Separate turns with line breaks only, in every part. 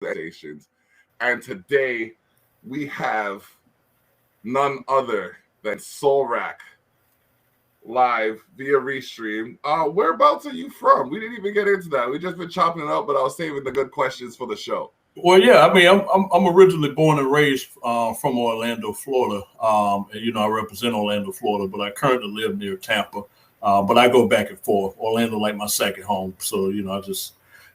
stations. And today we have none other than Soulrac live via Restream. Whereabouts are you from? We didn't even get into that. We just been chopping it up, but I was saving the good questions for the show.
Well, yeah, I mean, I'm originally born and raised from Orlando, Florida, and I represent Orlando, Florida, but I currently live near Tampa. But I go back and forth. Orlando, like my second home, so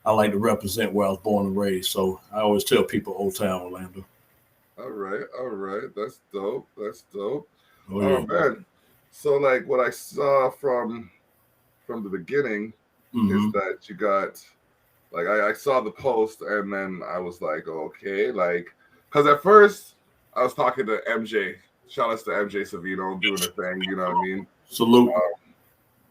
I like to represent where I was born and raised. So I always tell people Old Town Orlando.
All right, that's dope.
Oh,
Oh man, so like what I saw from the beginning is that you got. Like, I saw the post, and then I was like, okay, like, because at first I was talking to MJ. Shout out to MJ Savino doing the thing, you know what I mean?
Salute.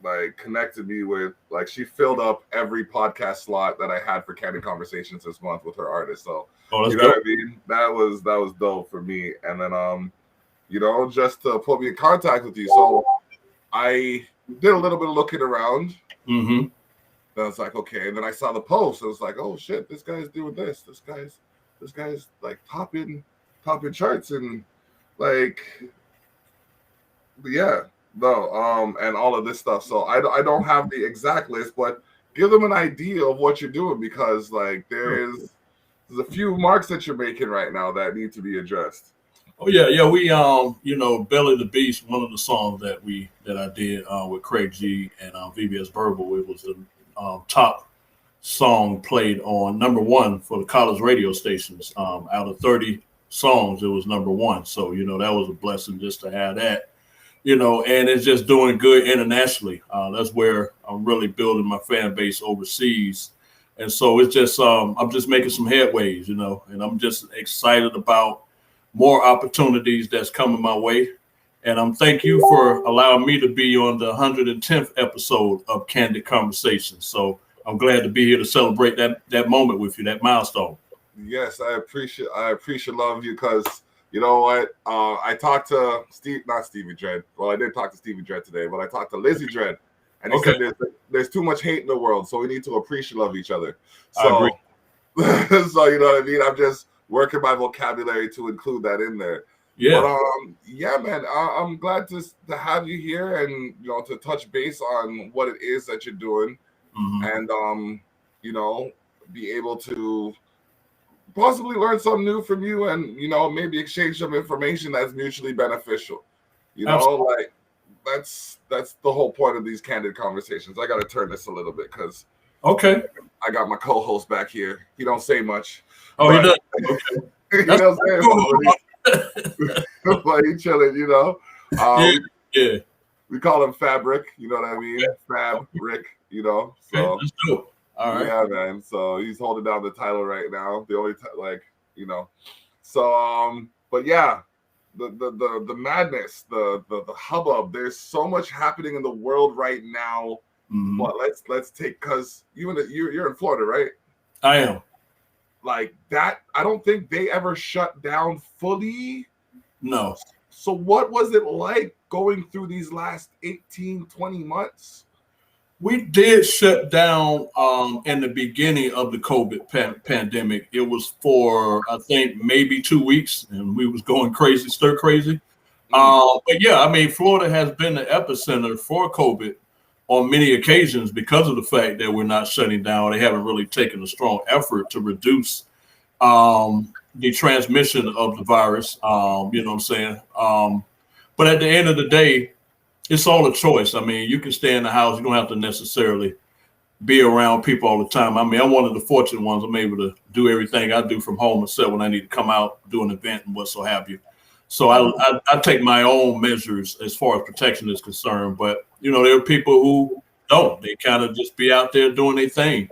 Like, connected me with, like, she filled up every podcast slot that I had for Candid Conversations this month with her artist. So, you know what I mean? That was dope for me. And then, just to put me in contact with you. So, I did a little bit of looking around.
Mm-hmm.
Then I was like, okay. And then I saw the post. I was like, oh shit, this guy's doing this. This guy's like topping charts and like, yeah, no, and all of this stuff. So I don't have the exact list, but give them an idea of what you're doing because like there's a few marks that you're making right now that need to be addressed.
Oh yeah. We Belly the Beast, one of the songs that I did with Craig G and VBS Verbal. It was the top song played on number one for the college radio stations. Out of 30 songs, it was number one. So, that was a blessing just to have that, and it's just doing good internationally. That's where I'm really building my fan base overseas. And so it's just, I'm just making some headways, and I'm just excited about more opportunities that's coming my way. And thank you for allowing me to be on the 110th episode of Candid Conversations. So I'm glad to be here to celebrate that moment with you, that milestone.
Yes, I appreciate love of you because you know what? I talked to not Stevie Dread. Well, I did talk to Stevie Dread today, but I talked to Lizzie Dread, and he said there's too much hate in the world, so we need to appreciate love each other. So,
I agree.
So you know what I mean? I'm just working my vocabulary to include that in there.
Yeah.
But yeah, man, I'm glad to have you here and to touch base on what it is that you're doing, and be able to possibly learn something new from you, and maybe exchange some information that's mutually beneficial.
Absolutely.
Like that's the whole point of these Candid Conversations. I got to turn this a little bit because I got my co-host back here. He don't say much.
Oh, he does. Okay.
You know what I'm saying? But he chilling,
Yeah.
We call him Fabric, you know what I mean? Fabric, So
that's dope. All right.
Yeah, man. So he's holding down the title right now. The only So but yeah, the madness, the hubbub. There's so much happening in the world right now. But let's take because you're in Florida, right?
I am.
Like that, I don't think they ever shut down fully.
No.
So what was it like going through these last 18, 20 months?
We did shut down in the beginning of the COVID pandemic. It was for, I think, maybe 2 weeks, and we was going crazy, stir crazy. But yeah, I mean, Florida has been the epicenter for COVID on many occasions because of the fact that we're not shutting down. They haven't really taken a strong effort to reduce the transmission of the virus. You know what I'm saying? But at the end of the day, it's all a choice. I mean, you can stay in the house. You don't have to necessarily be around people all the time. I mean, I'm one of the fortunate ones. I'm able to do everything I do from home except when I need to come out, do an event and what so have you. So I take my own measures as far as protection is concerned. But, there are people who don't. They kind of just be out there doing their thing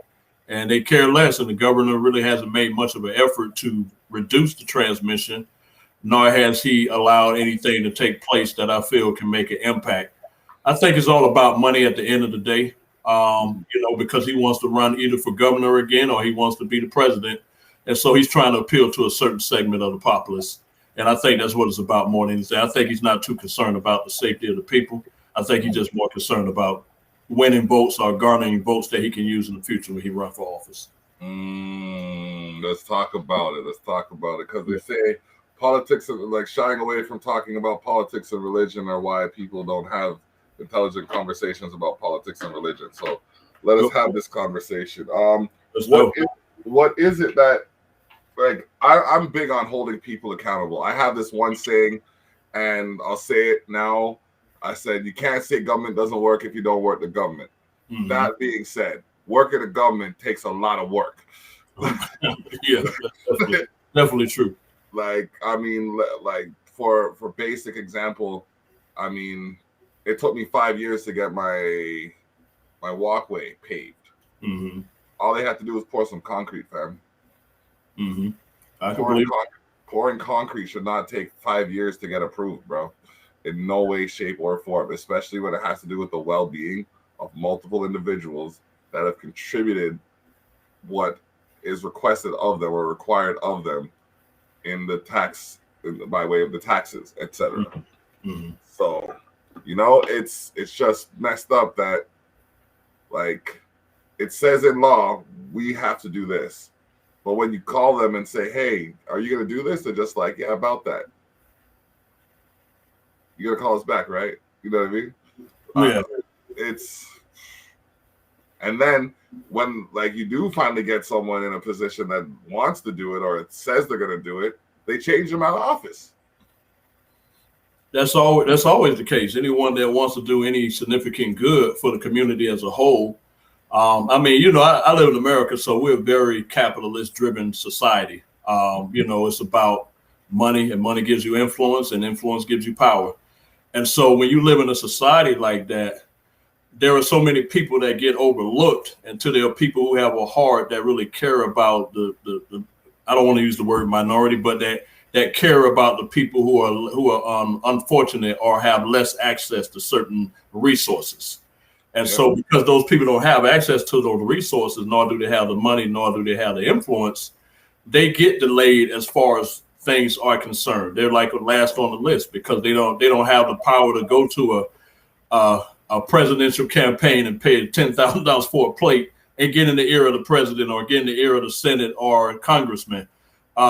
and they care less. And the governor really hasn't made much of an effort to reduce the transmission, nor has he allowed anything to take place that I feel can make an impact. I think it's all about money at the end of the day, because he wants to run either for governor again or he wants to be the president. And so he's trying to appeal to a certain segment of the populace. And I think that's what it's about more than anything. I think he's not too concerned about the safety of the people. I think he's just more concerned about winning votes or garnering votes that he can use in the future when he runs for office.
Let's talk about it. Because they say politics, like shying away from talking about politics and religion, are why people don't have intelligent conversations about politics and religion. So let us have this conversation. What is it that, like, I'm big on holding people accountable. I have this one saying, and I'll say it now. I said, you can't say government doesn't work if you don't work the government. Mm-hmm. That being said, working the government takes a lot of work.
Yeah, definitely true.
Like, I mean, like for basic example, I mean, it took me 5 years to get my walkway paved. Mm-hmm. All they had to do was pour some concrete, fam.
Mm-hmm.
Pouring concrete should not take 5 years to get approved, bro. In no way, shape, or form, especially when it has to do with the well-being of multiple individuals that have contributed what is requested of them or required of them in the tax, by way of the taxes, etc. Mm-hmm. So, you know, it's just messed up that, like, it says in law we have to do this, but when you call them and say, "Hey, are you going to do this?" They're just like, "Yeah, about that." You got to call us back, right? You know what I mean?
Yeah.
And then when, like, you do finally get someone in a position that wants to do it or it says they're going to do it, they change them out of office.
That's always the case. Anyone that wants to do any significant good for the community as a whole. I mean, you know, I live in America, so we're a very capitalist-driven society. You know, it's about money, and money gives you influence, and influence gives you power. And so when you live in a society like that, there are so many people that get overlooked until there are people who have a heart that really care about the I don't want to use the word minority, but that care about the people who are unfortunate or have less access to certain resources. And so because those people don't have access to those resources, nor do they have the money, nor do they have the influence, they get delayed as far as things are concerned. They're like last on the list because they don't have the power to go to a presidential campaign and pay $10,000 for a plate and get in the ear of the president or get in the ear of the Senate or a congressman.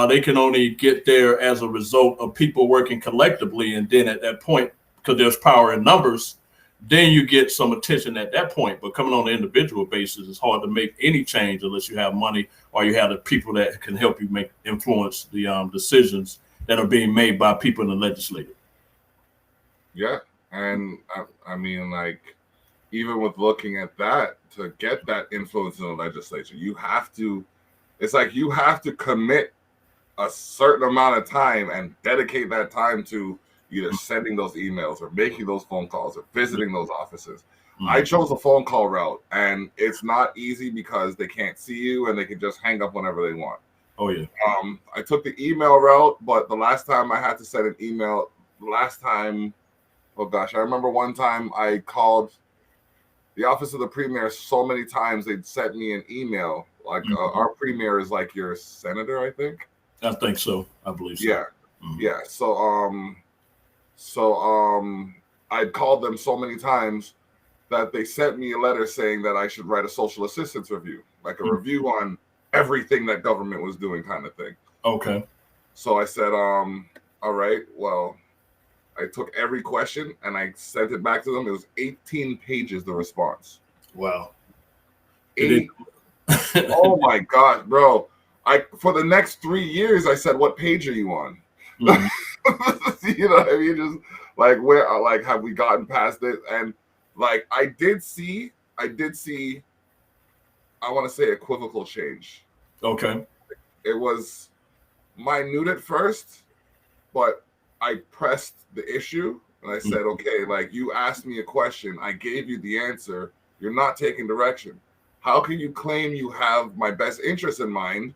They can only get there as a result of people working collectively. And then at that point, because there's power in numbers, then you get some attention at that point. But coming on an individual basis, it's hard to make any change unless you have money or you have the people that can help you influence the decisions that are being made by people in the legislature.
Yeah. And I mean, like, even with looking at that, to get that influence in the legislature, you have to commit a certain amount of time and dedicate that time to either sending those emails or making those phone calls or visiting those offices. Mm-hmm. I chose a phone call route, and it's not easy because they can't see you and they can just hang up whenever they want.
Oh, yeah.
I took the email route, but the last time I had to send an email, oh gosh, I remember one time I called the office of the premier so many times they'd sent me an email. Like, our premier is like your senator, I think.
I think so. I believe so.
Yeah. Mm-hmm. Yeah. So I'd called them so many times that they sent me a letter saying that I should write a social assistance review, like a review on everything that government was doing, kind of thing.
Okay.
So I said, all right, well, I took every question and I sent it back to them. It was 18 pages, the response.
Wow.
Oh my God, bro. For the next 3 years, I said, what page are you on? Mm-hmm. You know what I mean? Just like, where, like, have we gotten past it? And like, I did see, I want to say equivocal change.
Okay.
It was minute at first, but I pressed the issue and I said, okay, like, you asked me a question. I gave you the answer. You're not taking direction. How can you claim you have my best interest in mind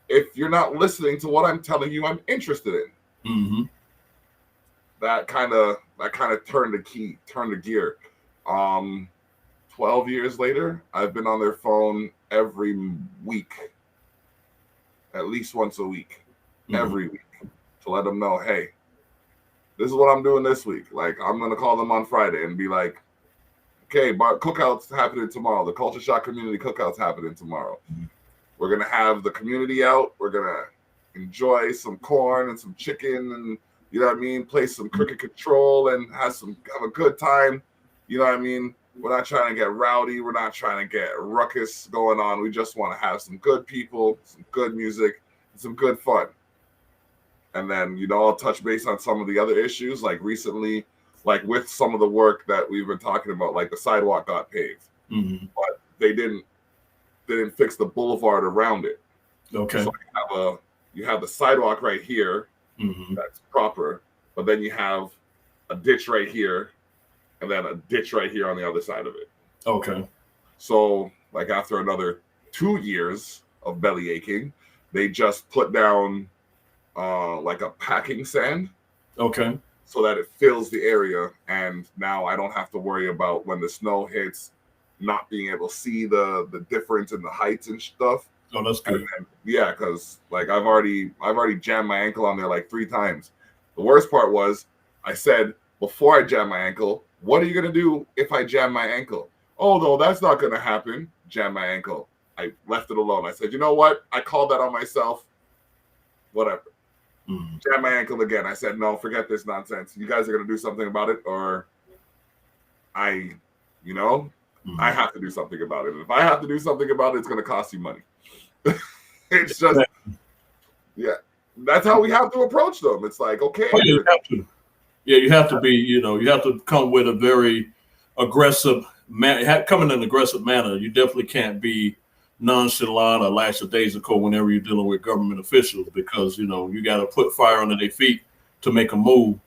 if you're not listening to what I'm telling you I'm interested in?
Mm-hmm.
That kind of turned the gear. 12 years later, I've been on their phone every week, at least once a week, every week, to let them know, hey, this is what I'm doing this week. Like, I'm going to call them on Friday and be like, okay, but Cookout's happening tomorrow. The Culture Shock Community Cookout's happening tomorrow. We're gonna have the community out. We're gonna enjoy some corn and some chicken, and you know what I mean. Play some cricket control and have a good time. You know what I mean. We're not trying to get rowdy. We're not trying to get ruckus going on. We just want to have some good people, some good music, and some good fun. And then, I'll touch base on some of the other issues, like recently, like with some of the work that we've been talking about, like the sidewalk got paved, but they didn't fix the boulevard around it.
Okay.
So you have the sidewalk right here, that's proper, but then you have a ditch right here, and then a ditch right here on the other side of it.
Okay.
So, like after another 2 years of bellyaching, they just put down like a packing sand.
Okay.
So that it fills the area, and now I don't have to worry about when the snow hits, not being able to see the difference in the heights and stuff.
Oh, that's good.
Yeah, because like I've already jammed my ankle on there like 3 times. The worst part was I said before I jam my ankle, what are you gonna do if I jam my ankle? Oh no, that's not gonna happen. Jam my ankle. I left it alone. I said, you know what? I called that on myself. Whatever. Jam my ankle again. I said, no, forget this nonsense. You guys are gonna do something about it, or I have to do something about it. And if I have to do something about it, it's gonna cost you money. It's just, yeah, that's how we have to approach them. It's like, okay,
you have to. Yeah, you have to be, you have to come with a very aggressive come in an aggressive manner. You definitely can't be nonchalant or lackadaisical whenever you're dealing with government officials, because you got to put fire under their feet to make a move.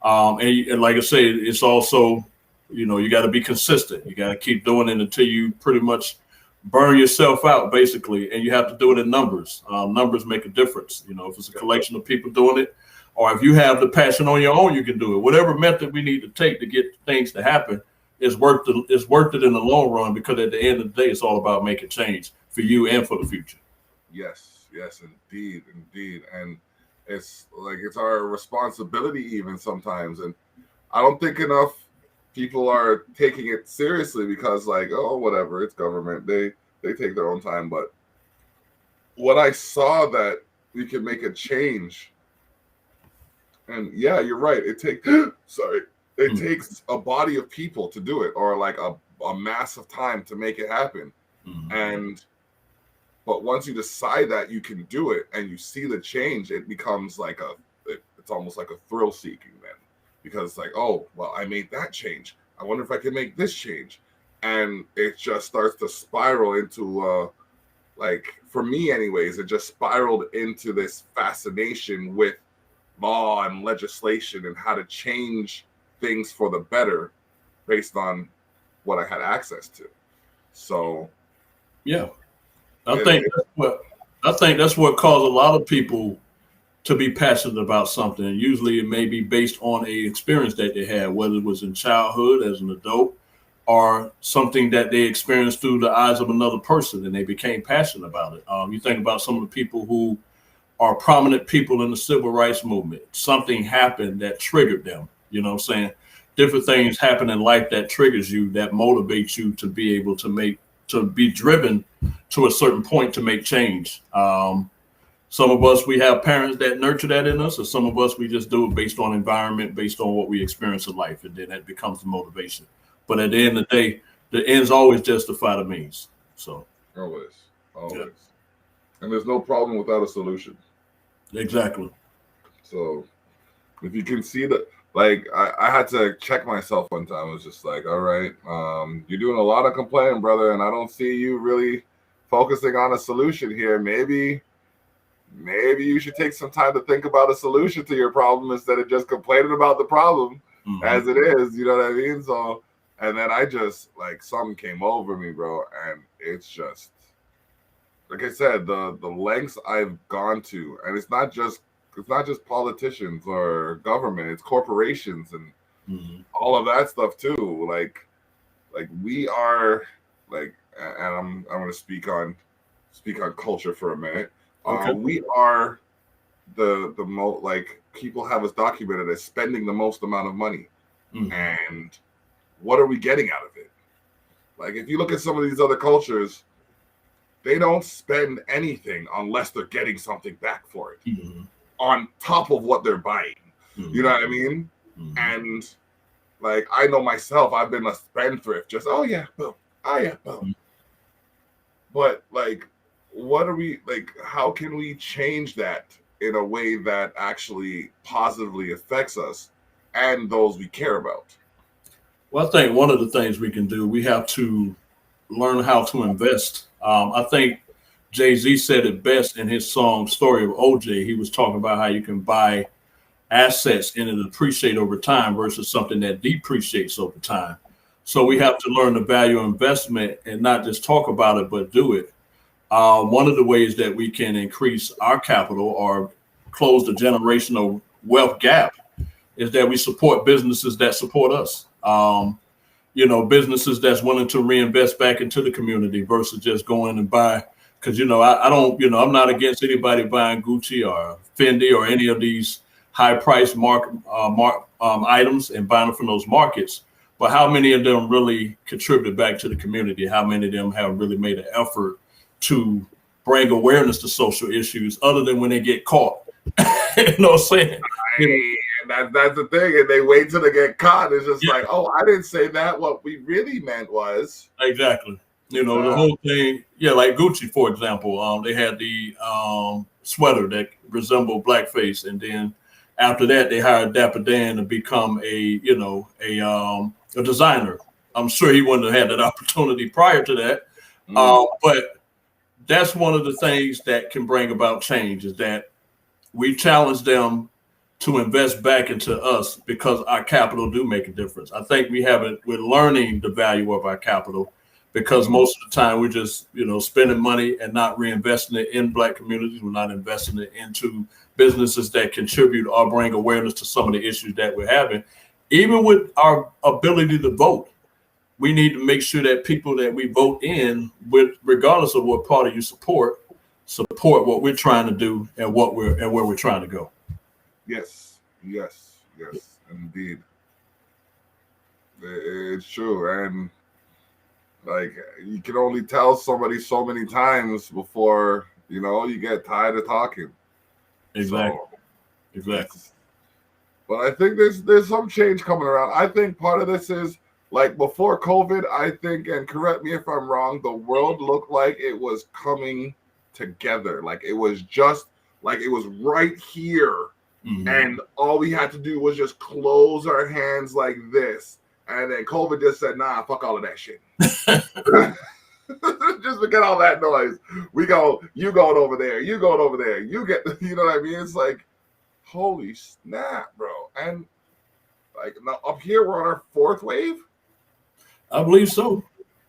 And like I say, it's also you got to be consistent. You got to keep doing it until you pretty much burn yourself out, basically. And you have to do it in numbers. Numbers make a difference. If it's a collection of people doing it, or if you have the passion on your own, you can do it. Whatever method we need to take to get things to happen is worth it in the long run, because at the end of the day, it's all about making change for you and for the future.
Yes, indeed. And it's like, it's our responsibility even sometimes. And I don't think enough people are taking it seriously, because like, oh, whatever, it's government. They take their own time. But when I saw that we can make a change, and yeah, you're right. It takes a body of people to do it, or like a mass of time to make it happen. But once you decide that you can do it and you see the change, it becomes like it's almost like a thrill seeking then, because it's like, oh, well, I made that change. I wonder if I can make this change. And it just starts to spiral into, like, for me anyways, it just spiraled into this fascination with law and legislation and how to change things for the better based on what I had access to. So,
yeah. I think that's what caused a lot of people to be passionate about something. And usually it may be based on a experience that they had, whether it was in childhood as an adult, or something that they experienced through the eyes of another person, and they became passionate about it. You think about some of the people who are prominent people in the civil rights movement. Something happened that triggered them. You know what I'm saying? Different things happen in life that triggers you, that motivates you to be able to be driven to a certain point to make change. Some of us, we have parents that nurture that in us, or some of us, we just do it based on environment, based on what we experience in life, and then that becomes the motivation. But at the end of the day, the ends always justify the means. So
always. Yeah. And there's no problem without a solution.
Exactly.
So if you can see that, like, I had to check myself one time. I was just like, all right, you're doing a lot of complaining, brother, and I don't see you really focusing on a solution here. Maybe you should take some time to think about a solution to your problem instead of just complaining about the problem as it is. You know what I mean? So, and then I just, like, something came over me, bro, and it's just, like I said, the lengths I've gone to, and it's not just politicians or government, it's corporations and all of that stuff too. Like we are, like, and I'm going to speak on culture for a minute.
Okay.
We are the most, like, people have us documented as spending the most amount of money, and what are we getting out of it? Like, if you look at some of these other cultures, they don't spend anything unless they're getting something back for it
mm-hmm.
on top of what they're buying.
Mm-hmm.
You know what I mean?
Mm-hmm.
And like, I know myself, I've been a spendthrift, just, oh yeah, boom, oh yeah, boom.
Mm-hmm.
But like, what are we, like, how can we change that in a way that actually positively affects us and those we care about?
Well, I think one of the things we can do, we have to learn how to invest. I think Jay-Z said it best in his song Story of OJ. He was talking about how you can buy assets and it appreciate over time versus something that depreciates over time. So we have to learn the value of investment and not just talk about it, but do it. One of the ways that we can increase our capital or close the generational wealth gap is that we support businesses that support us. Businesses that's willing to reinvest back into the community versus just going and buy. Because, I don't, I'm not against anybody buying Gucci or Fendi or any of these high price items and buying them from those markets. But how many of them really contribute back to the community? How many of them have really made an effort to bring awareness to social issues other than when they get caught? You know what I'm saying?
And that's the thing. And they wait till they get caught. It's just like, oh, I didn't say that. What we really meant was.
Exactly. The whole thing. Yeah, like Gucci, for example, they had the sweater that resembled blackface. And then after that, they hired Dapper Dan to become a designer. I'm sure he wouldn't have had that opportunity prior to that. But that's one of the things that can bring about change is that we challenge them to invest back into us because our capital do make a difference. I think we're learning the value of our capital because most of the time we're just, spending money and not reinvesting it in Black communities. We're not investing it into businesses that contribute or bring awareness to some of the issues that we're having. Even with our ability to vote, we need to make sure that people that we vote in, regardless of what party you support what we're trying to do and where we're trying to go.
Yes, indeed. It's true. And like, you can only tell somebody so many times before, you get tired of talking.
Exactly. Exactly.
But I think there's some change coming around. I think part of this is, like, before COVID, I think, and correct me if I'm wrong, the world looked like it was coming together. Like, it was just, like, it was right here. Mm-hmm. And all we had to do was just close our hands like this. And then COVID just said, nah, fuck all of that shit. Just forget all that noise. You going over there, you going over there. You get, you know what I mean? It's like, holy snap, bro. And like, now up here, we're on our fourth wave? I
believe so.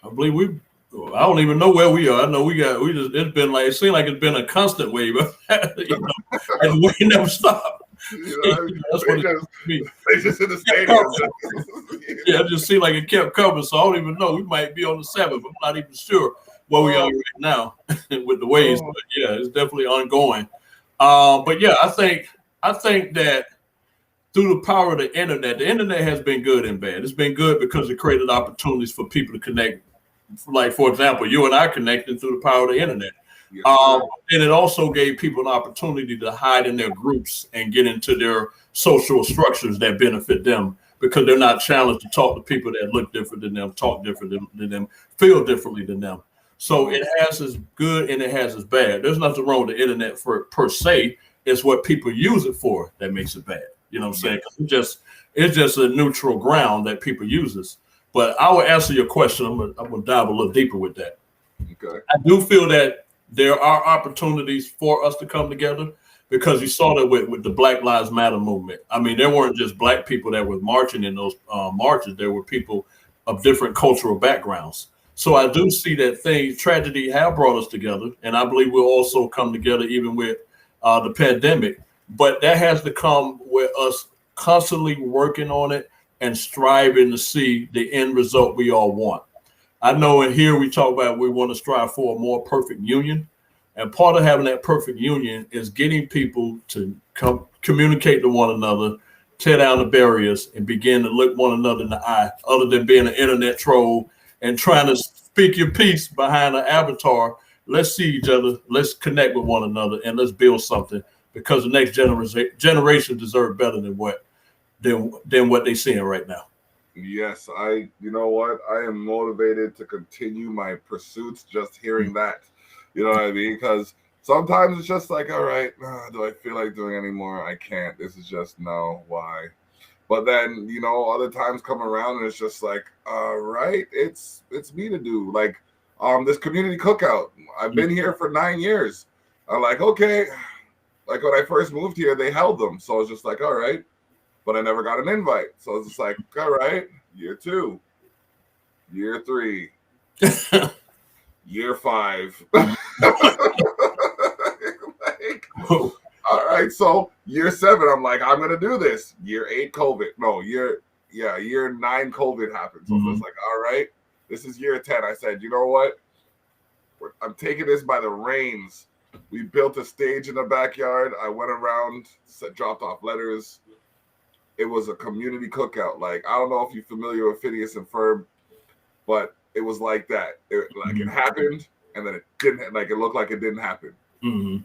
I don't even know where we are. I know it's been like, it seems like it's been a constant wave. And the wave never stopped. That's what
they just in the stadium.
Yeah, it just seemed like it kept coming. So I don't even know. We might be on the 7th. I'm not even sure where we are right now with the waves. But yeah, it's definitely ongoing. But yeah, I think that through the power of the internet has been good and bad. It's been good because it created opportunities for people to connect. Like, for example, you and I connected through the power of the internet. Yes, and it also gave people an opportunity to hide in their groups and get into their social structures that benefit them because they're not challenged to talk to people that look different than them, talk different than them, feel differently than them. So it has its good and it has its bad. There's nothing wrong with the internet per se. It's what people use it for that makes it bad. You know what I'm saying? It's just a neutral ground that people uses. But I will answer your question. I'm gonna dive a little deeper with that.
Okay.
I do feel that there are opportunities for us to come together because you saw that with the Black Lives Matter movement. I mean, there weren't just Black people that were marching in those marches. There were people of different cultural backgrounds. So I do see that tragedy have brought us together. And I believe we'll also come together even with the pandemic. But that has to come with us constantly working on it and striving to see the end result we all want. I know in here we talk about we want to strive for a more perfect union. And part of having that perfect union is getting people to communicate to one another, tear down the barriers, and begin to look one another in the eye, other than being an internet troll and trying to speak your piece behind an avatar let's see each other, let's connect with one another, and let's build something, because the next generation deserve better than what they're seeing right now.
Yes, you know what? I am motivated to continue my pursuits just hearing that. You know what I mean? Because sometimes it's just like, all right, do I feel like doing anymore? I can't. This is just no. Why? But then, you know, other times come around and it's just like, all right, it's me to do. Like this community cookout. I've been here for 9 years. I'm like, okay. Like when I first moved here, they held them. So I was just like, all right. But I never got an invite. So it's just like, all right, year 2, year 3, year 5. Like, all right, so year 7, I'm like, I'm gonna do this. Year 8, COVID. No, year 9, COVID happened. So it's like, all right, this is year 10. I said, you know what? I'm taking this by the reins. We built a stage in the backyard. I went around, dropped off letters. It was a community cookout. Like, I don't know if you're familiar with Phineas and Ferb, but it was like that. It happened, and then it didn't. Like, it looked like it didn't happen. It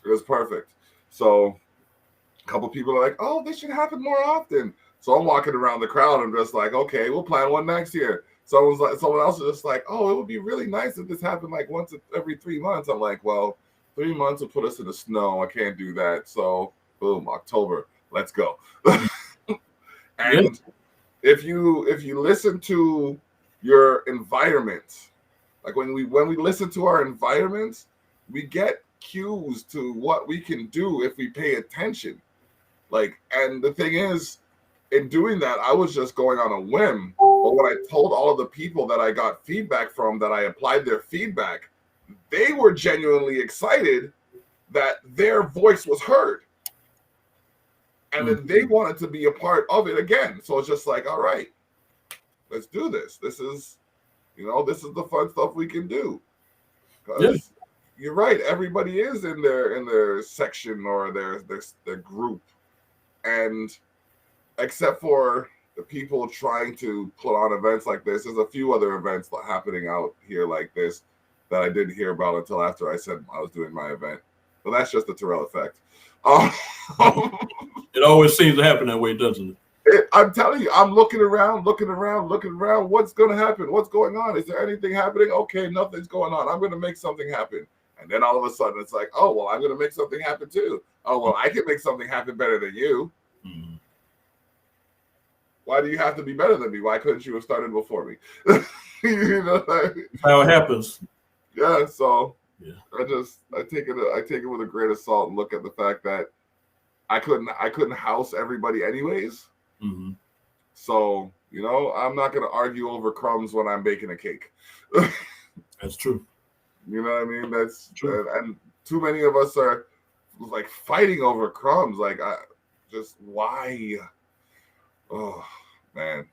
was perfect. So a couple people are like, oh, this should happen more often. So I'm walking around the crowd and just like, okay, we'll plan one next year. Someone else was just like, oh, it would be really nice if this happened like once every 3 months. I'm like, well, 3 months will put us in the snow. I can't do that. So boom, October, let's go. And if you listen to your environment, like when we listen to our environments, we get cues to what we can do if we pay attention. Like, and the thing is, in doing that, I was just going on a whim. But when I told all of the people that I got feedback from, that I applied their feedback, they were genuinely excited that their voice was heard. And then they wanted to be a part of it again. So it's just like, all right, let's do this. This is the fun stuff we can do. Because you're right, everybody is in their section or their group. And except for the people trying to put on events like this, there's a few other events happening out here like this that I didn't hear about until after I said I was doing my event. But that's just the Terrell effect.
It always seems to happen that way, doesn't it?
I'm telling you, I'm looking around. What's going to happen? What's going on? Is there anything happening? Okay, nothing's going on. I'm going to make something happen. And then all of a sudden it's like, oh, well, I'm going to make something happen too. Oh, well, I can make something happen better than you. Why do you have to be better than me? Why couldn't you have started before me? You know,
that's how it happens.
Yeah, so I take it with a grain of salt and look at the fact that I couldn't house everybody anyways. So, you know, I'm not going to argue over crumbs when I'm baking a cake.
That's true.
You know what I mean? That's true. And too many of us are like fighting over crumbs. Like, why? Oh, man.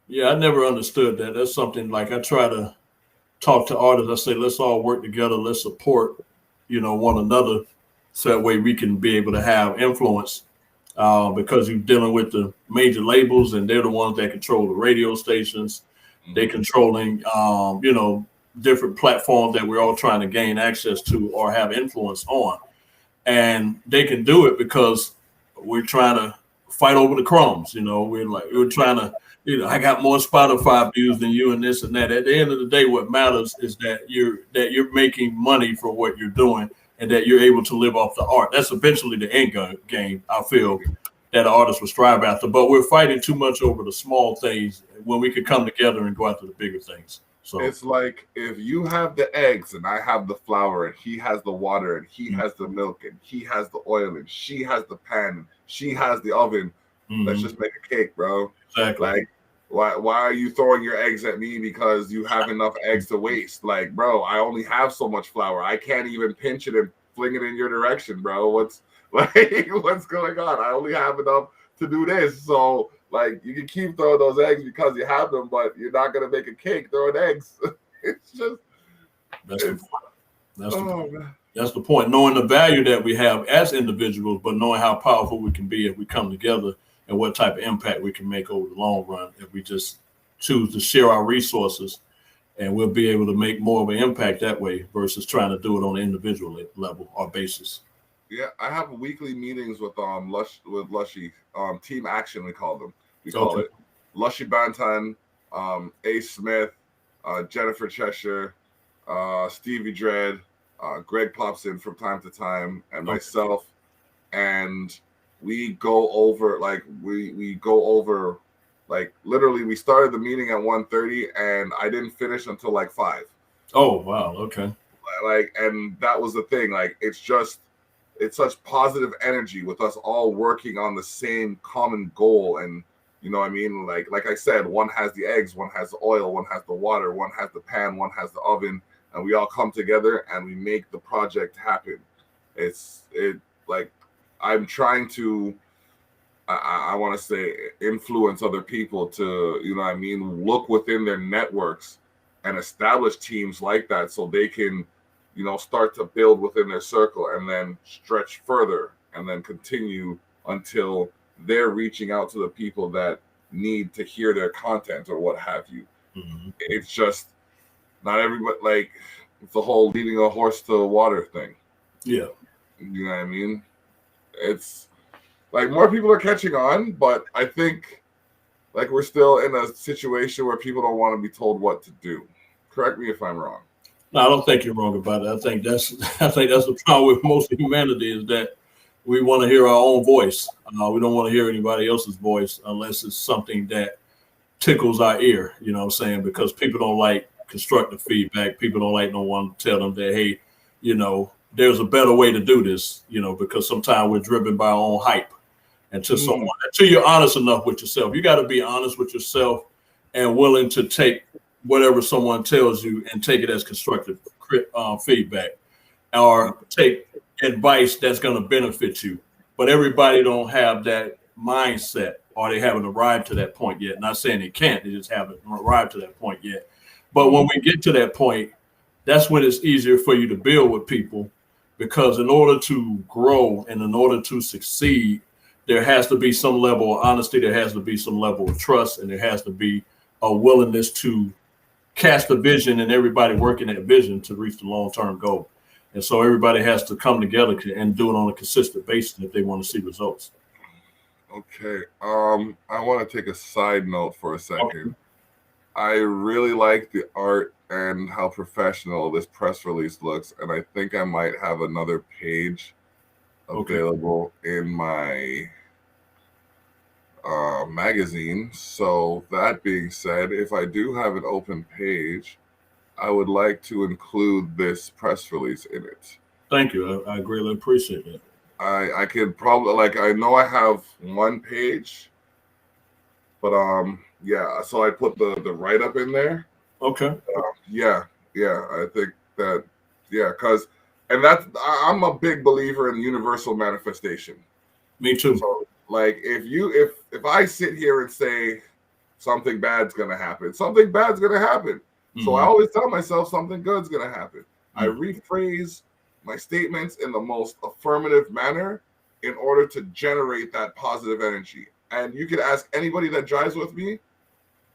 Yeah, I never understood that. That's something like I try to talk to artists. I say, let's all work together. Let's support, one another. So that way we can be able to have influence because you're dealing with the major labels and they're the ones that control the radio stations. They're controlling, different platforms that we're all trying to gain access to or have influence on. And they can do it because we're trying to fight over the crumbs. We're trying to, I got more Spotify views than you and this and that. At the end of the day, what matters is that you're making money for what you're doing and that you're able to live off the art. That's eventually the end game, I feel, that artists will strive after. But we're fighting too much over the small things when we could come together and go after the bigger things. So
it's like if you have the eggs and I have the flour and he has the water and he has the milk and he has the oil and she has the pan and she has the oven, let's just make a cake, bro.
Exactly.
Like, why are you throwing your eggs at me because you have enough eggs to waste? Like, bro, I only have so much flour. I can't even pinch it and fling it in your direction, bro. What's going on? I only have enough to do this. So, like, you can keep throwing those eggs because you have them, but you're not gonna make a cake throwing eggs. It's just
that's the point. Knowing the value that we have as individuals, but knowing how powerful we can be if we come together and what type of impact we can make over the long run if we just choose to share our resources and we'll be able to make more of an impact that way versus trying to do it on an individual level or basis.
Yeah, I have weekly meetings with Lushy, Team Action we call them. We call it Lushy Bantan, A. Smith, Jennifer Cheshire, Stevie Dredd, Greg pops in from time to time, and myself, and we go over literally we started the meeting at 1:30 and I didn't finish until like 5.
Oh wow, okay.
And that was the thing. Like it's such positive energy with us all working on the same common goal. And you know what I mean? Like I said, one has the eggs, one has the oil, one has the water, one has the pan, one has the oven, and we all come together and we make the project happen. I'm trying to, I want to say, influence other people to, you know what I mean, look within their networks and establish teams like that so they can, you know, start to build within their circle and then stretch further and then continue until they're reaching out to the people that need to hear their content or what have you. Mm-hmm. It's just not everybody, like it's the whole leading a horse to water thing.
Yeah.
You know what I mean? It's like more people are catching on, but I think like we're still in a situation where people don't want to be told what to do. Correct me if I'm wrong.
No, I don't think you're wrong about it. I think that's the problem with most of humanity is that we want to hear our own voice. We don't want to hear anybody else's voice unless it's something that tickles our ear, you know what I'm saying? Because people don't like constructive feedback. People don't like no one to tell them that, hey, you know, there's a better way to do this, you know, because sometimes we're driven by our own hype. Until you're honest enough with yourself. You got to be honest with yourself and willing to take whatever someone tells you and take it as constructive feedback or take advice that's going to benefit you. But everybody don't have that mindset or they haven't arrived to that point yet. Not saying they can't, they just haven't arrived to that point yet. But when we get to that point, that's when it's easier for you to build with people because in order to grow and in order to succeed, there has to be some level of honesty, there has to be some level of trust, and there has to be a willingness to cast a vision and everybody working that vision to reach the long-term goal. And so everybody has to come together and do it on a consistent basis if they want to see results.
Okay. I want to take a side note for a second. Okay. I really like the art and how professional this press release looks, and I think I might have another page available in my magazine. So that being said, if I do have an open page, I would like to include this press release in it.
Thank you. I greatly appreciate it.
I could probably I know I have one page, but yeah. So I put the write up in there.
Okay.
Yeah. I think that because. And I'm a big believer in universal manifestation.
Me too.
So, like, if I sit here and say something bad's gonna happen, something bad's gonna happen. Mm-hmm. So I always tell myself something good's gonna happen. Mm-hmm. I rephrase my statements in the most affirmative manner in order to generate that positive energy. And you can ask anybody that drives with me.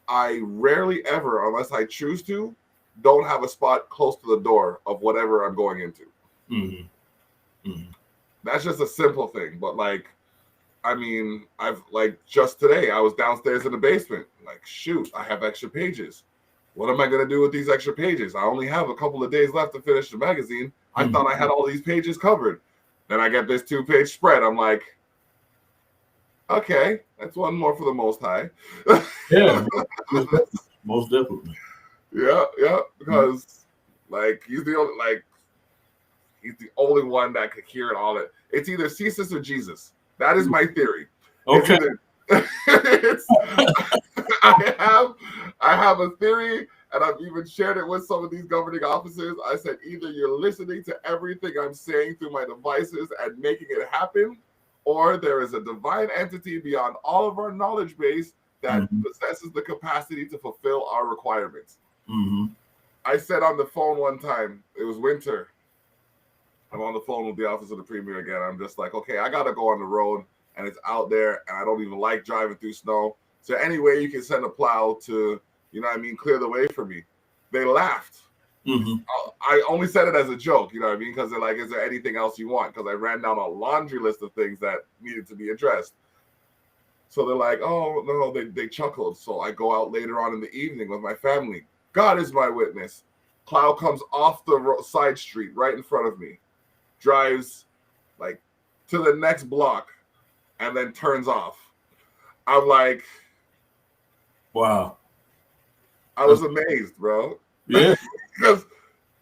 I rarely ever, unless I choose to, don't have a spot close to the door of whatever I'm going into. Mm-hmm. Mm-hmm. That's just a simple thing, but I've just today I was downstairs in the basement. Shoot, I have extra pages. What am I going to do with these extra pages? I only have a couple of days left to finish the magazine. I thought I had all these pages covered. Then I get this 2-page spread. I'm like, okay, that's one more for the Most High.
Yeah, most definitely.
Yeah, because he's the only one that could hear it all. It's either Jesus or Jesus. That is my theory.
Okay.
I have a theory, and I've even shared it with some of these governing officers. I said either you're listening to everything I'm saying through my devices and making it happen, or there is a divine entity beyond all of our knowledge base that possesses the capacity to fulfill our requirements. Mm-hmm. I said on the phone one time, it was winter. I'm on the phone with the office of the premier again. I'm just like, okay, I got to go on the road, and it's out there, and I don't even like driving through snow. So anyway, you can send a plow to, clear the way for me. they laughed.
Mm-hmm.
I only said it as a joke, you know what I mean? Because they're like, is there anything else you want? Because I ran down a laundry list of things that needed to be addressed. So they're like, oh, no, they chuckled. So I go out later on in the evening with my family. God is my witness. Cloud comes off the side street right in front of me, drives like to the next block, and then turns off. I'm like,
wow.
I was amazed, bro.
Yeah.
Because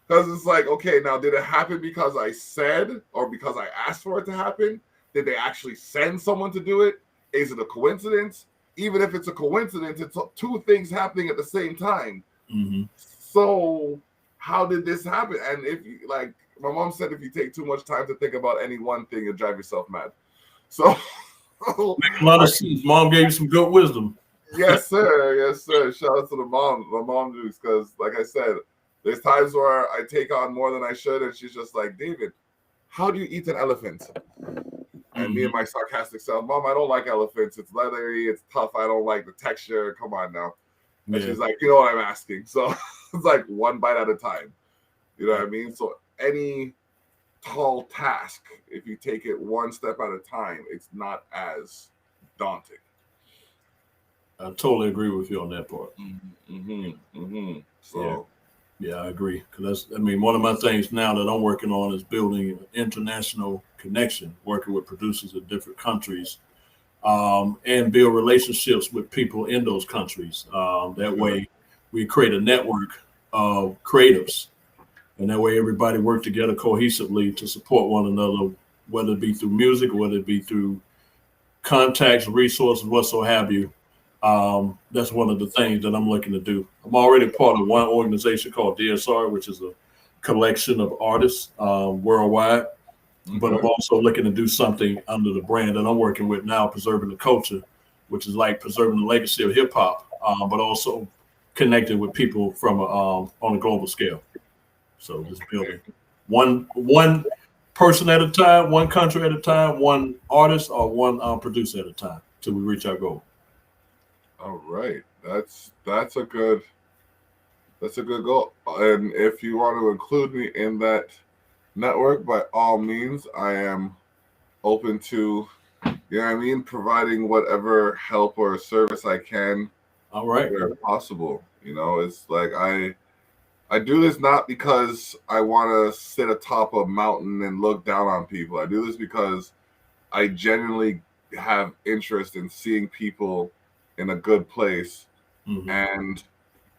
it's like, okay, now did it happen because I said or because I asked for it to happen? Did they actually send someone to do it? Is it a coincidence? Even if it's a coincidence, it's two things happening at the same time.
Mm-hmm.
So how did this happen? And if you, like my mom said, if you take too much time to think about any one thing, you'll drive yourself mad. So
make a lot of sense. Mom gave you some good wisdom.
Yes, sir. Yes, sir. Shout out to the mom juice, because like I said, there's times where I take on more than I should, and she's just like, David, how do you eat an elephant? And me and my sarcastic self, Mom, I don't like elephants. It's leathery. It's tough. I don't like the texture. Come on now. And she's like, you know what I'm asking. So it's like one bite at a time. You know what I mean? So any tall task, if you take it one step at a time, it's not as daunting.
I totally agree with you on that part.
So,
yeah, I agree. Because one of my things now that I'm working on is building an international connection, working with producers in different countries, and build relationships with people in those countries. That way, we create a network of creatives, and that way everybody work together cohesively to support one another, whether it be through music, or whether it be through contacts, resources, whatsoever have you. That's one of the things that I'm looking to do. I'm already part of one organization called DSR, which is a collection of artists worldwide. But I'm also looking to do something under the brand that I'm working with now, Preserving the Culture, which is like preserving the legacy of hip hop, but also connecting with people from on a global scale. So just building one person at a time, one country at a time, one artist or one producer at a time till we reach our goal.
All right, that's a good goal. And if you want to include me in that network, by all means, I am open to, you know what I mean, providing whatever help or service I can.
All right,
where possible. You know, it's like I do this not because I want to sit atop a mountain and look down on people. I do this because I genuinely have interest in seeing people in a good place. And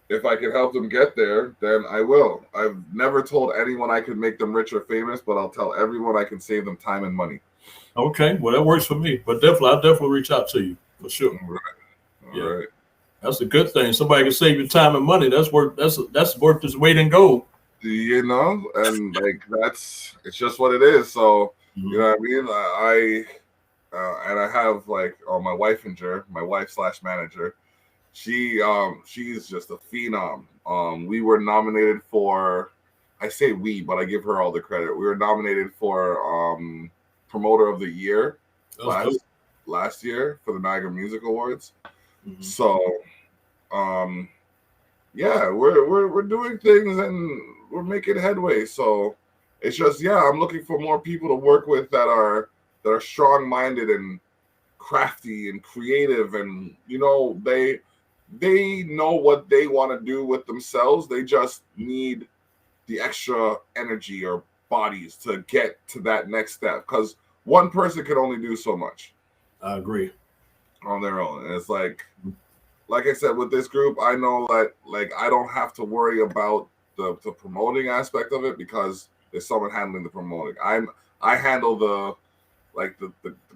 if I can help them get there, then I will. I've never told anyone I could make them rich or famous, but I'll tell everyone I can save them time and money.
Okay, well, that works for me. But I'll definitely reach out to you for sure.
All right.
That's a good thing. Somebody can save you time and money. That's worth its weight in gold.
You know, and like it's just what it is. So you know what I mean? And I have like my wife/manager. She's just a phenom. We were nominated for, I say we, but I give her all the credit. We were nominated for Promoter of the Year last year for the Niagara Music Awards. So yeah, we're doing things and we're making headway. So it's just, I'm looking for more people to work with that are strong-minded and crafty and creative, and you know, they know what they want to do with themselves. They just need the extra energy or bodies to get to that next step, because one person can only do so much.
I agree.
On their own. And it's like I said, with this group, I know that like I don't have to worry about the promoting aspect of it, because there's someone handling the promoting. I handle the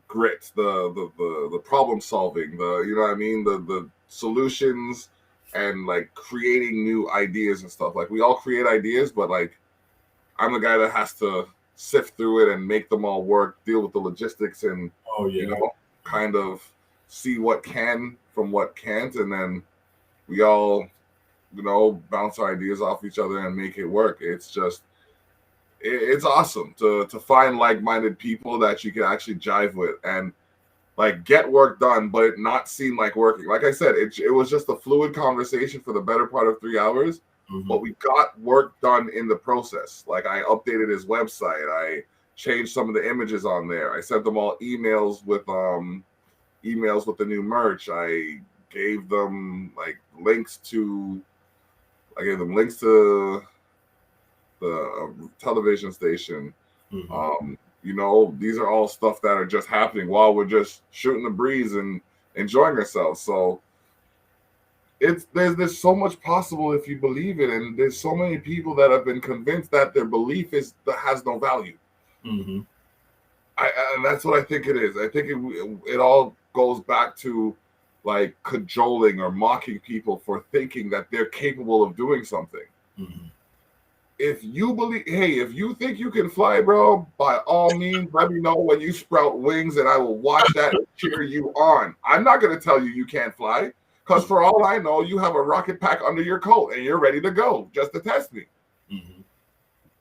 grit, the problem solving, you know what I mean, the solutions, and like creating new ideas and stuff. Like we all create ideas, but like I'm the guy that has to sift through it and make them all work, deal with the logistics, and you know, kind of see what can from what can't, and then we all, you know, bounce our ideas off each other and make it work. It's just, it's awesome to find like-minded people that you can actually jive with and like get work done, but it not seem like working. Like I said, it was just a fluid conversation for the better part of 3 hours, but we got work done in the process. Like I updated his website, I changed some of the images on there, I sent them all emails with the new merch, I gave them links to the television station. These are all stuff that are just happening while we're just shooting the breeze and enjoying ourselves. So there's so much possible if you believe it, and there's so many people that have been convinced that their belief has no value. And that's what I think it is. I think it all goes back to like cajoling or mocking people for thinking that they're capable of doing something. If you think you can fly, bro, by all means, let me know when you sprout wings and I will watch that and cheer you on. I'm not going to tell you can't fly, because for all I know, you have a rocket pack under your coat and you're ready to go just to test me.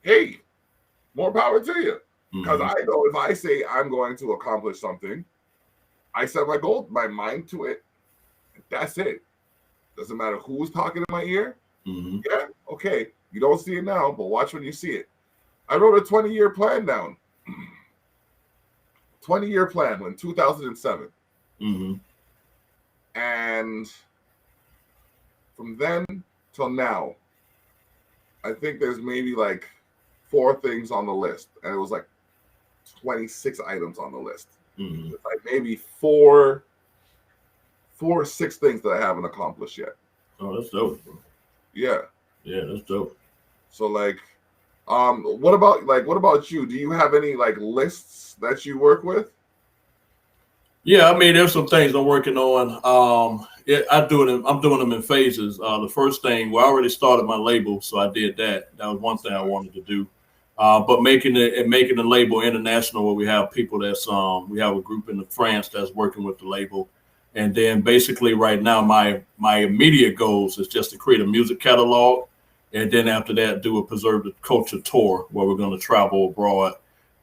Hey, more power to you. Because I know if I say I'm going to accomplish something, I set my mind to it. That's it. Doesn't matter who's talking in my ear. Yeah, okay. You don't see it now, but watch when you see it. I wrote a 20-year plan down. 20-year plan in 2007. And from then till now, I think there's maybe 4 things on the list. And it was 26 items on the list. Maybe 4 or 6 things that I haven't accomplished yet.
Oh, that's dope, bro.
Yeah,
that's dope.
So what about you? Do you have any lists that you work with?
Yeah, I mean, there's some things I'm working on. I'm doing them in phases. The first thing, I already started my label, so I did that. That was one thing I wanted to do. But making the label international, where we have people we have a group in France that's working with the label. And then basically right now, my immediate goals is just to create a music catalog. And then after that, do a Preserve the Culture tour where we're going to travel abroad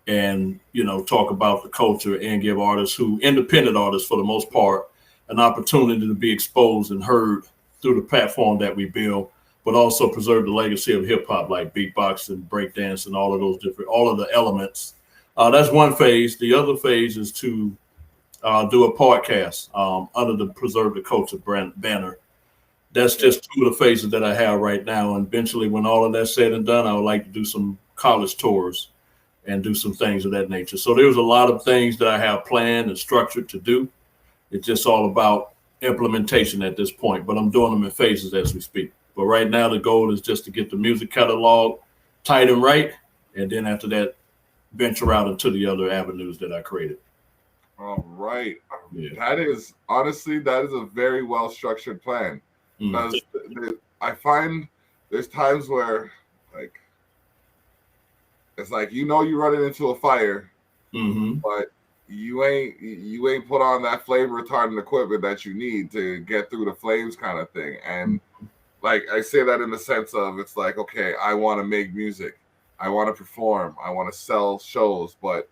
and, talk about the culture and give independent artists for the most part, an opportunity to be exposed and heard through the platform that we build, but also preserve the legacy of hip hop, like beatboxing, breakdance, and all of the elements. That's one phase. The other phase is to do a podcast under the Preserve the Culture banner. That's just 2 of the phases that I have right now. And eventually, when all of that's said and done, I would like to do some college tours and do some things of that nature. So there's a lot of things that I have planned and structured to do. It's just all about implementation at this point, but I'm doing them in phases as we speak. But right now, the goal is just to get the music catalog tight and right. And then after that, venture out into the other avenues that I created.
All right.
Yeah.
That is a very well structured plan. I find there's times where it's you're running into a fire, but you ain't put on that flame retardant equipment that you need to get through the flames kind of thing. And I say that in the sense of it's okay, I want to make music, I want to perform, I want to sell shows, but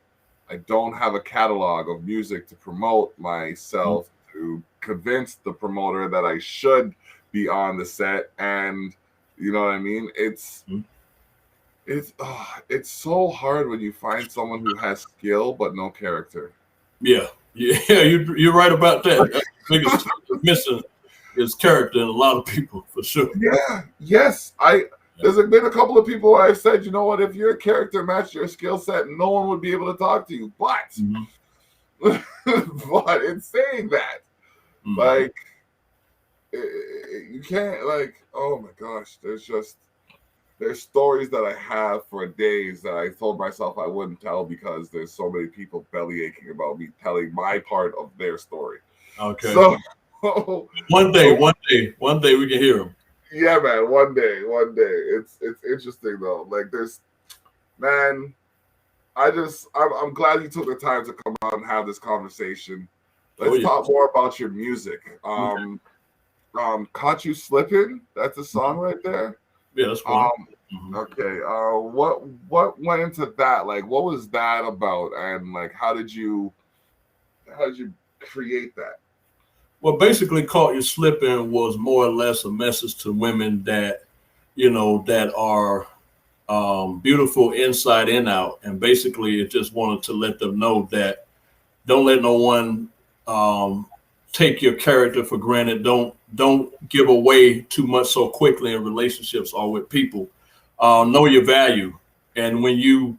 I don't have a catalog of music to promote myself, to convince the promoter that I should be on the set. And you know what I mean? It's so hard when you find someone who has skill but no character.
Yeah, you're right about that. That's the biggest missing is character in a lot of people, for sure.
Yeah, yes. There's been a couple of people where I said, you know what, if your character matched your skill set, no one would be able to talk to you. But, but in saying that, you can't, oh my gosh, there's stories that I have for days that I told myself I wouldn't tell because there's so many people belly aching about me telling my part of their story.
Okay.
So
one day we can hear them.
Yeah, man. One day. It's interesting though. I'm glad you took the time to come out and have this conversation. Let's talk more about your music. Caught You Slippin', that's a song right there.
Yeah, that's cool.
Okay. What went into that? What was that about? And how did you create that?
Well, basically, Caught You Slippin' was more or less a message to women that, that are beautiful inside and out. And basically, it just wanted to let them know that don't let no one take your character for granted. Don't give away too much so quickly in relationships or with people. Know your value. And when you,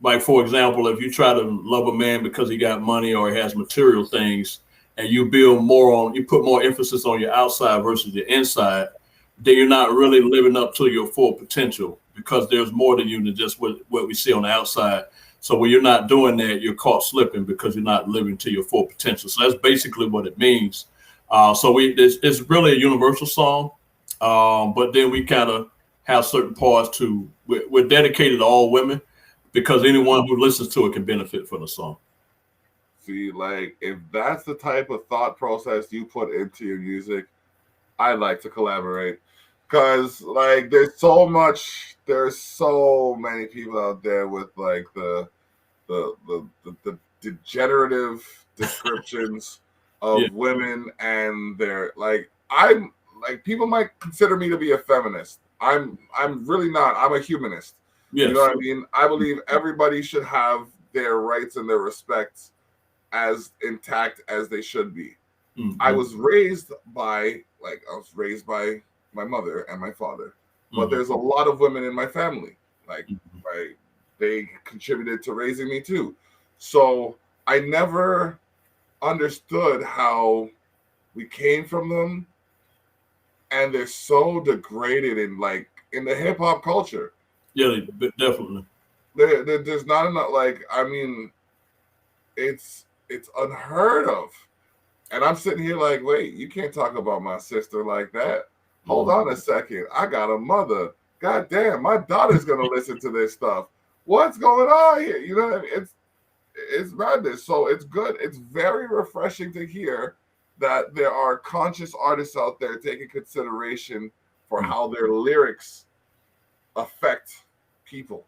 like, for example, if you try to love a man because he got money or he has material things, and you put more emphasis on your outside versus your inside, then you're not really living up to your full potential, because there's more to you than just what we see on the outside. So when you're not doing that, you're caught slipping because you're not living to your full potential. So that's basically what it means. It's really a universal song, but then we kind of have certain parts we're dedicated to all women, because anyone who listens to it can benefit from the song.
See, like, if that's the type of thought process you put into your music, I'd like to collaborate. Because, like, there's so many people out there with, like, the degenerative descriptions of women, and they're like, people might consider me to be a feminist. I'm really not. I'm a humanist. Yes. You know what I mean? I believe everybody should have their rights and their respects as intact as they should be. Mm-hmm. I was raised by my mother and my father, but there's a lot of women in my family. Like, they contributed to raising me too. So I never understood how we came from them, and they're so degraded in the hip hop culture.
Yeah, definitely.
There's not enough. Like, I mean, it's unheard of. And I'm sitting here like, wait, you can't talk about my sister like that. Hold on a second. I got a mother. God damn, my daughter's gonna listen to this stuff. What's going on here? You know what I mean? It's madness. So it's good. It's very refreshing to hear that there are conscious artists out there taking consideration for how their lyrics affect people.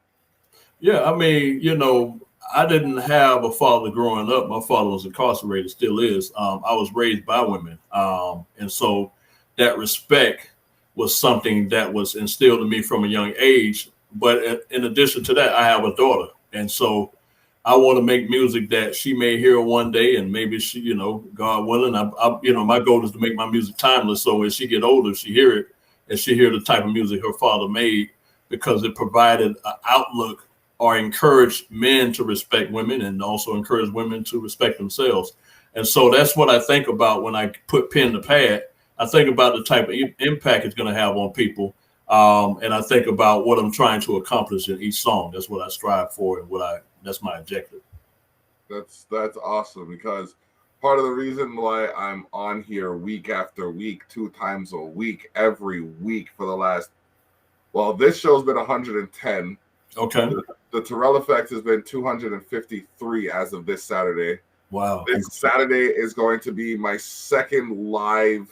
Yeah, I mean, I didn't have a father growing up. My father was incarcerated, still is. I was raised by women. And so that respect was something that was instilled in me from a young age. But in addition to that, I have a daughter. And so I want to make music that she may hear one day, and maybe she, God willing, my goal is to make my music timeless. So as she get older, she hear it, and she hear the type of music her father made, because it provided an outlook or encourage men to respect women, and also encourage women to respect themselves. And so that's what I think about when I put pen to pad. I think about the type of impact it's going to have on people. And I think about what I'm trying to accomplish in each song. That's what I strive for, and that's my objective.
That's awesome, because part of the reason why I'm on here week after week, 2 times a week, every week for the last, this show's been 110.
Okay.
The Terrell Effect has been 253 as of this Saturday.
Wow.
This Saturday is going to be my second live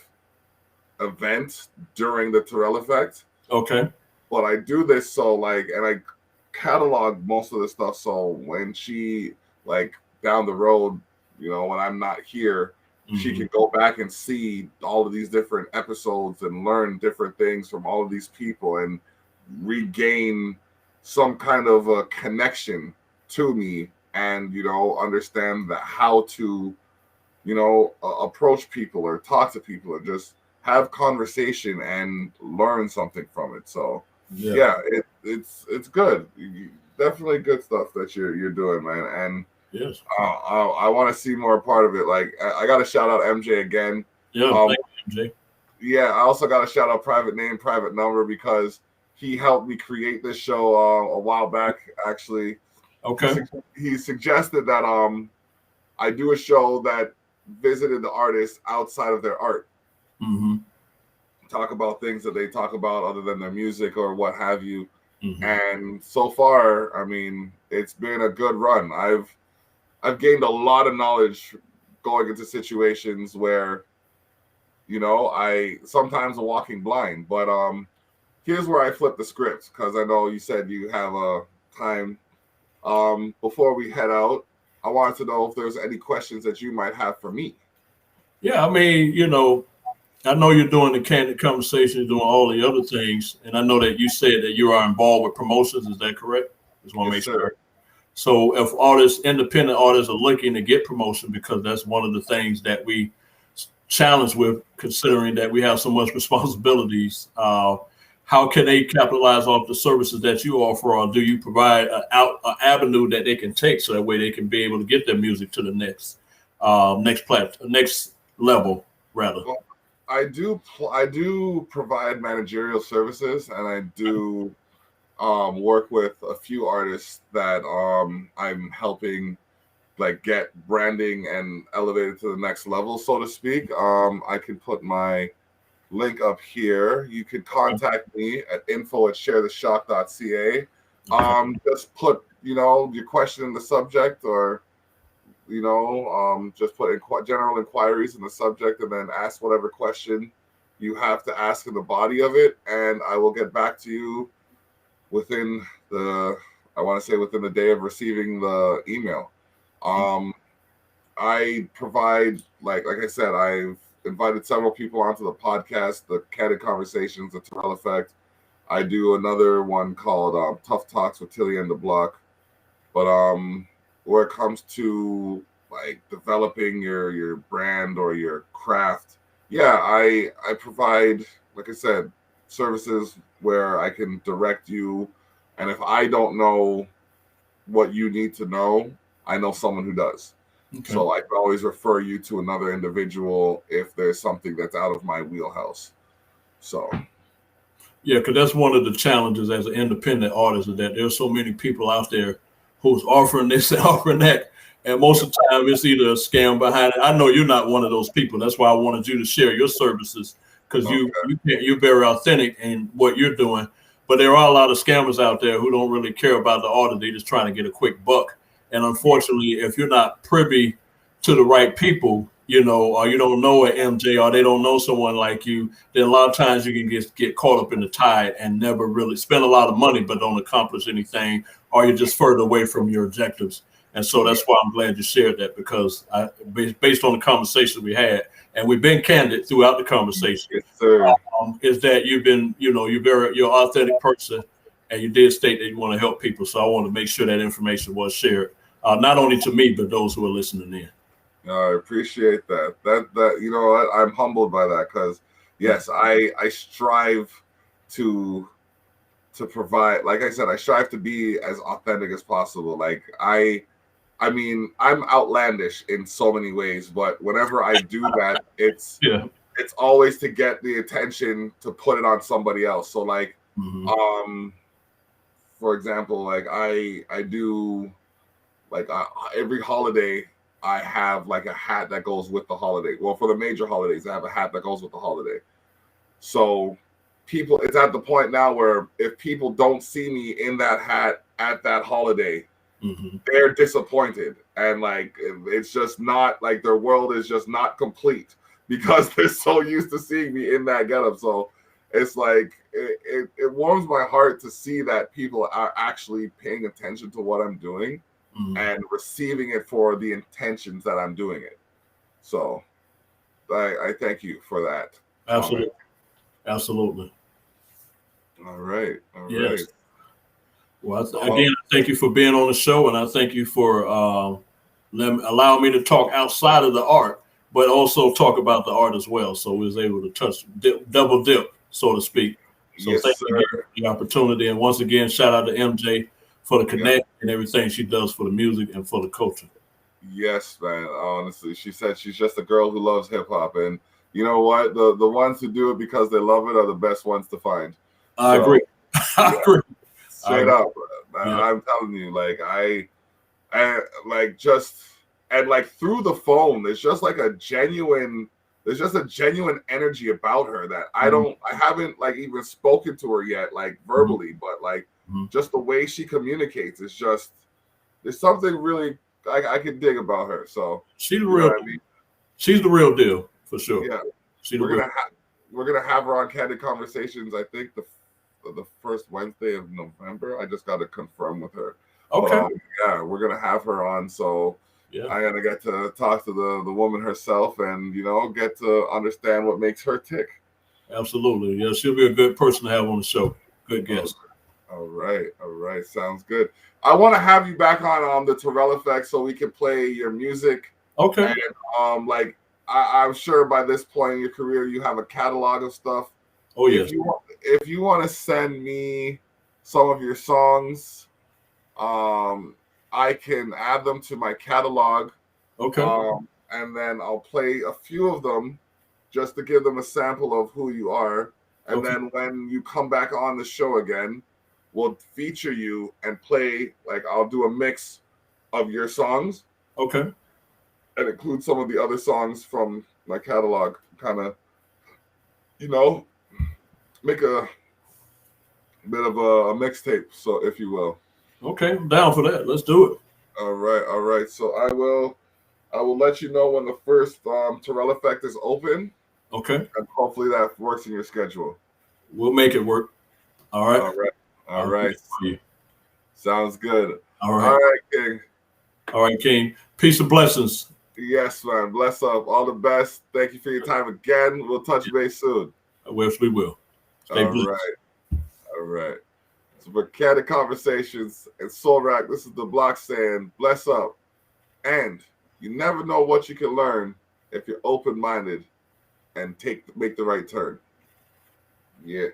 event during the Terrell Effect.
Okay.
But I do this and I catalog most of the stuff, so when she, down the road, when I'm not here, she can go back and see all of these different episodes and learn different things from all of these people and regain some kind of a connection to me, and understand how to approach people or talk to people or just have conversation and learn something from it. So it's good. Definitely good stuff that you're doing, man. And
yes,
I want to see more part of it. Like, I got to shout out MJ again.
Yeah, thank you, MJ.
Yeah, I also got to shout out Private Name, Private Number, because he helped me create this show a while back, actually.
Okay.
He suggested that I do a show that visited the artist outside of their art.
Mm-hmm.
Talk about things that they talk about other than their music or what have you. Mm-hmm. And so far, I mean, it's been a good run. I've gained a lot of knowledge going into situations where, I sometimes am walking blind, but here's where I flip the script, because I know you said you have a time. Before we head out, I wanted to know if there's any questions that you might have for me.
Yeah, I mean, I know you're doing the candid conversation, doing all the other things, and I know that you said that you are involved with promotions. Is that correct? Just want to make sure. So if artists, independent artists, are looking to get promotion, because that's one of the things that we challenge with, considering that we have so much responsibilities. How can they capitalize off the services that you offer, or do you provide an avenue that they can take so that way they can be able to get their music to the next level, rather?
Well, I do provide managerial services, and I do work with a few artists that I'm helping like get branding and elevated to the next level, so to speak. I can put my link up here. You could contact me at info@sharetheshock.ca. Just put, your question in the subject, or just put general inquiries in the subject, and then ask whatever question you have to ask in the body of it, and I will get back to you within within the day of receiving the email. I provide, like I said, I've invited several people onto the podcast, the Candid Conversations, the Terrell Effect. I do another one called Tough Talks with Tilly and the Block. But where it comes to like developing your brand or your craft, I provide, like I said, services where I can direct you, and if I don't know what you need to know, I know someone who does. Okay. So I can always refer you to another individual if there's something that's out of my wheelhouse. So
yeah, because that's one of the challenges as an independent artist, is that there's so many people out there who's offering this and offering that, and most of the time it's either a scam behind it. I know you're not one of those people. That's why I wanted you to share your services, because you're very authentic in what you're doing. But there are a lot of scammers out there who don't really care about the artist. They're just trying to get a quick buck. And unfortunately, if you're not privy to the right people, or you don't know an MJ, or they don't know someone like you, then a lot of times you can get caught up in the tide and never really spend a lot of money but don't accomplish anything, or you're just further away from your objectives. And so that's why I'm glad you shared that, because based on the conversation we had, and we've been candid throughout the conversation,
yes, sir.
Is that you've been, you're an authentic person, and you did state that you want to help people. So I want to make sure that information was shared, not only to me, but those who are listening in.
I appreciate that. I'm humbled by that, because yes, I strive to provide, like I said, I strive to be as authentic as possible. Like I mean, I'm outlandish in so many ways, but whenever I do that, it's always to get the attention to put it on somebody else. So like, for example, like I do, like every holiday, I have like a hat that goes with the holiday. Well, for the major holidays, I have a hat that goes with the holiday. So it's at the point now where if people don't see me in that hat at that holiday, they're disappointed, and like it's just not, like their world is just not complete because they're so used to seeing me in that getup. So it's like it warms my heart to see that people are actually paying attention to what I'm doing and receiving it for the intentions that I'm doing it. So I thank you for that.
Absolutely.
All right.
Yes. Well, again, I thank you for being on the show, and I thank you for allowing me to talk outside of the art, but also talk about the art as well. So we was able to double dip, so to speak. So thank you for the opportunity, and once again, shout out to MJ for the connect and everything she does for the music and for the culture.
Yes, man. Honestly, she said she's just a girl who loves hip hop, and you know what? The ones who do it because they love it are the best ones to find.
I agree. I agree.
Straight up, I'm telling you, like I like just, and like through the phone, there's just a genuine energy about her that I haven't like even spoken to her yet, like verbally, but like just the way she communicates is just, there's something really I can dig about her. So
she's the real. She's the real deal for sure.
Yeah, we're gonna have her on Candid Conversations. I think the first Wednesday of November. I just got to confirm with her.
Okay.
But, we're gonna have her on. So
Yeah.
I gotta get to talk to the woman herself and, you know, get to understand what makes her tick.
Absolutely. Yeah, she'll be a good person to have on the show. Good guest.
All right. Sounds good. I want to have you back on the Terrell Effect so we can play your music.
Okay.
And like I'm sure by this point in your career you have a catalog of stuff.
Oh yes.
If you want to send me some of your songs, I can add them to my catalog.
Okay.
And then I'll play a few of them just to give them a sample of who you are. And then when you come back on the show again, we'll feature you and play, like, I'll do a mix of your songs.
Okay.
And include some of the other songs from my catalog, kind of, you know, make a bit of a mixtape, so if you will.
Okay, I'm down for that. Let's do it.
All right. So I will let you know when the first Terrell Effect is open.
Okay.
And hopefully that works in your schedule.
We'll make it work. All right.
All right. Sounds good.
All right.
All right, King.
All right, King. Peace and blessings.
Yes, man. Bless up. All the best. Thank you for your time again. We'll touch base soon.
Yes, we will. Stay blessed.
All right. So for Candid Conversations and Soulrac, this is the Block saying, bless up. And you never know what you can learn if you're open-minded and make the right turn. Yeah.